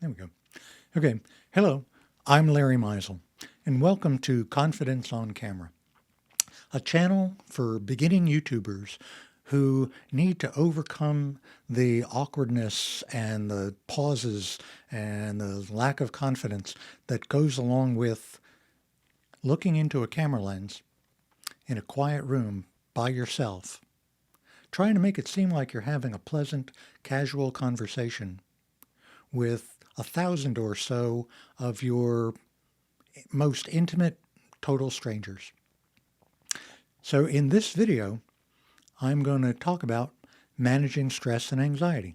There we go. Okay. Hello, I'm Larry Meisel, and welcome to Confidence on Camera, a channel for beginning YouTubers who need to overcome the awkwardness and the pauses and the lack of confidence that goes along with looking into a camera lens in a quiet room by yourself, trying to make it seem like you're having a pleasant, casual conversation with 1,000 or so of your most intimate, total strangers. So in this video, I'm going to talk about managing stress and anxiety.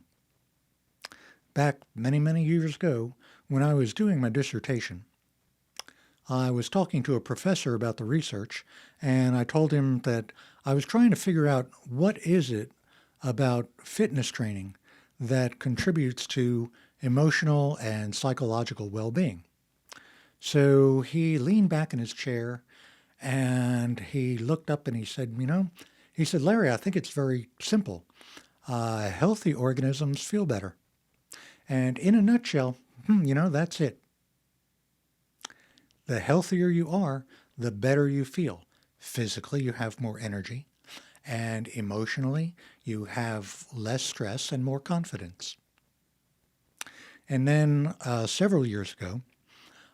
Back many, many years ago, when I was doing my dissertation, I was talking to a professor about the research, and I told him that I was trying to figure out what is it about fitness training that contributes to emotional and psychological well-being. So he leaned back in his chair and he looked up and he said, he said, Larry, I think it's very simple. Healthy organisms feel better. And in a nutshell, that's it. The healthier you are, the better you feel. Physically, you have more energy, and emotionally, you have less stress and more confidence. And then several years ago,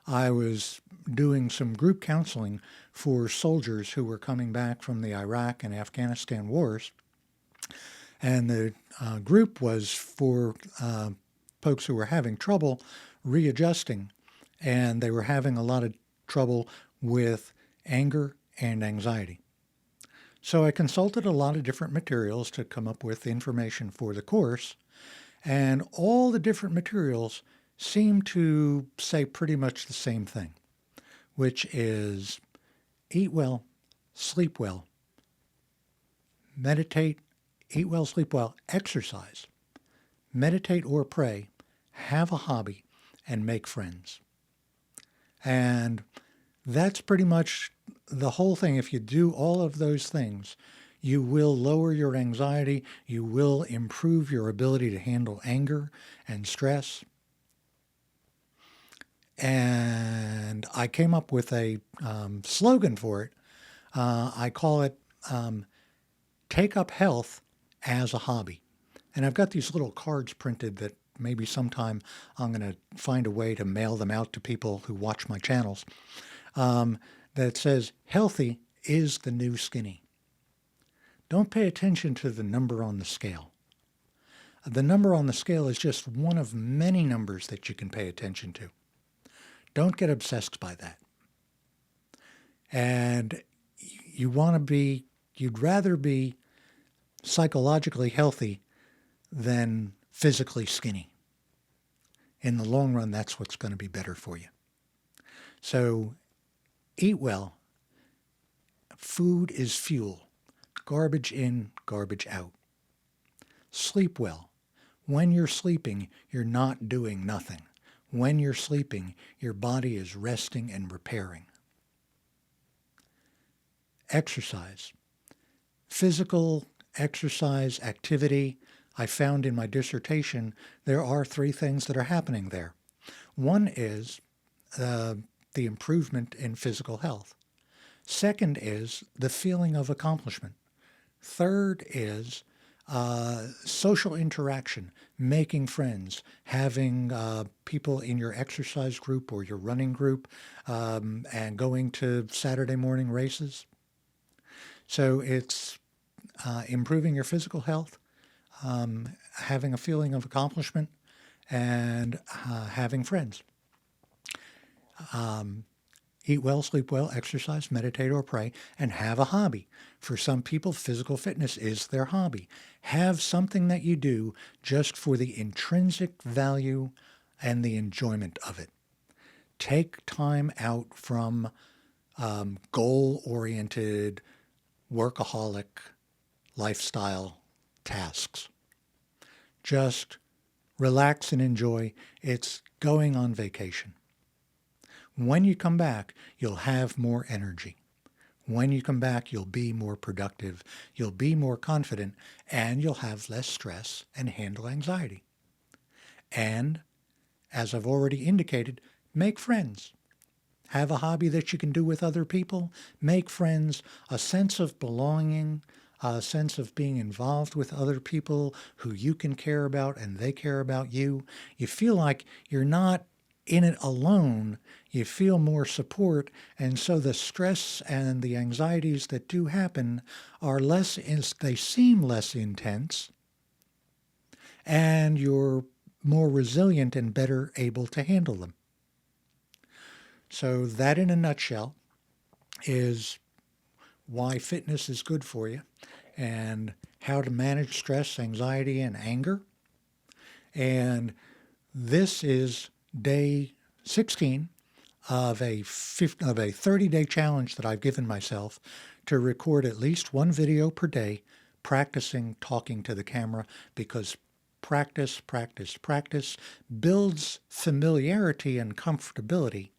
I was doing some group counseling for soldiers who were coming back from the Iraq and Afghanistan wars. And the group was for folks who were having trouble readjusting, and they were having a lot of trouble with anger and anxiety. So I consulted a lot of different materials to come up with information for the course, and all the different materials seem to say pretty much the same thing, which is eat well, sleep well, meditate, eat well, sleep well, exercise, meditate or pray, have a hobby, and make friends. And that's pretty much the whole thing. If you do all of those things, you will lower your anxiety, you will improve your ability to handle anger and stress. And I came up with a slogan for it. I call it Take Up Health as a Hobby. And I've got these little cards printed that maybe sometime I'm going to find a way to mail them out to people who watch my channels, that says, healthy is the new skinny. Don't pay attention to the number on the scale. The number on the scale is just one of many numbers that you can pay attention to. Don't get obsessed by that. And you'd rather be psychologically healthy than physically skinny. In the long run, that's what's going to be better for you. So eat well. Food is fuel. Garbage in, garbage out. Sleep well. When you're sleeping, you're not doing nothing. When you're sleeping, your body is resting and repairing. Exercise. Physical exercise, activity. I found in my dissertation, there are 3 things that are happening there. One is the improvement in physical health. Second is the feeling of accomplishment. Third is social interaction, making friends, having people in your exercise group or your running group, and going to Saturday morning races. So it's improving your physical health, having a feeling of accomplishment, and having friends. Eat well, sleep well, exercise, meditate or pray, and have a hobby. For some people, physical fitness is their hobby. Have something that you do just for the intrinsic value and the enjoyment of it. Take time out from goal-oriented, workaholic lifestyle tasks. Just relax and enjoy. It's going on vacation. When you come back, you'll have more energy. When you come back, you'll be more productive, you'll be more confident, and you'll have less stress and handle anxiety. And as I've already indicated, make friends. Have a hobby that you can do with other people. Make friends. A sense of belonging, a sense of being involved with other people who you can care about and they care about you. You feel like you're not in it alone. You feel more support. And so the stress and the anxieties that do happen are they seem less intense, and you're more resilient and better able to handle them. So that, in a nutshell, is why fitness is good for you and how to manage stress, anxiety, and anger. And this is day 16 of a 30-day challenge that I've given myself to record at least one video per day practicing talking to the camera, because practice builds familiarity and comfortability.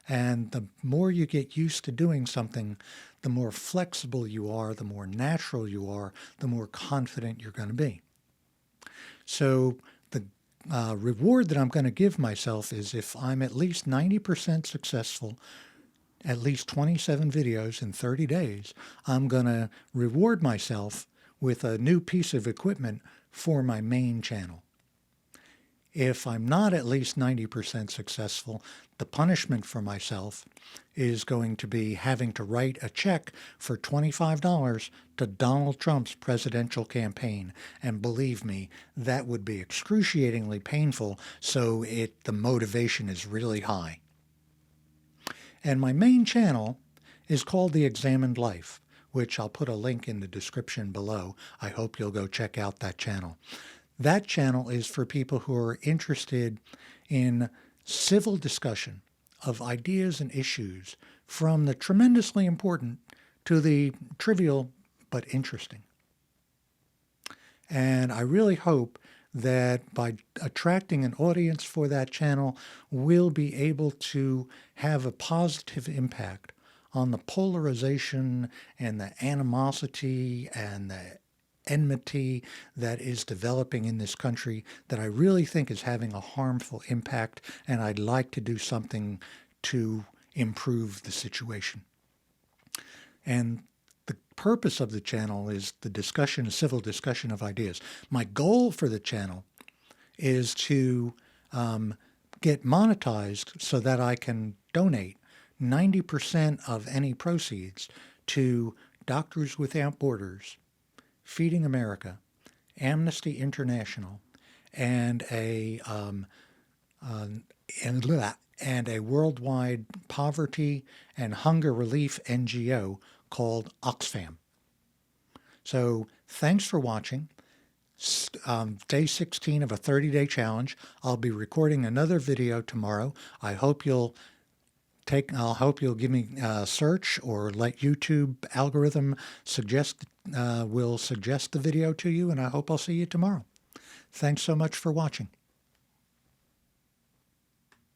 And the more you get used to doing something, the more flexible you are, the more natural you are, the more confident you're going to be. So the reward that I'm going to give myself is, if I'm at least 90% successful, at least 27 videos in 30 days, I'm going to reward myself with a new piece of equipment for my main channel. If I'm not at least 90% successful, the punishment for myself is going to be having to write a check for $25 to Donald Trump's presidential campaign. And believe me, that would be excruciatingly painful, so the motivation is really high. And my main channel is called The Examined Life, which I'll put a link in the description below. I hope you'll go check out that channel. That channel is for people who are interested in civil discussion of ideas and issues, from the tremendously important to the trivial but interesting. And I really hope that by attracting an audience for that channel, we'll be able to have a positive impact on the polarization and the animosity and the enmity that is developing in this country, that I really think is having a harmful impact, and I'd like to do something to improve the situation. And the purpose of the channel is the civil discussion of ideas. My goal for the channel is to get monetized so that I can donate 90% of any proceeds to Doctors Without Borders, Feeding America, Amnesty International, and a worldwide poverty and hunger relief NGO called Oxfam. So thanks for watching. Day 16 of a 30-day challenge. I'll be recording another video tomorrow. I hope you'll give me a search, or let YouTube algorithm will suggest the video to you, and I hope I'll see you tomorrow. Thanks so much for watching.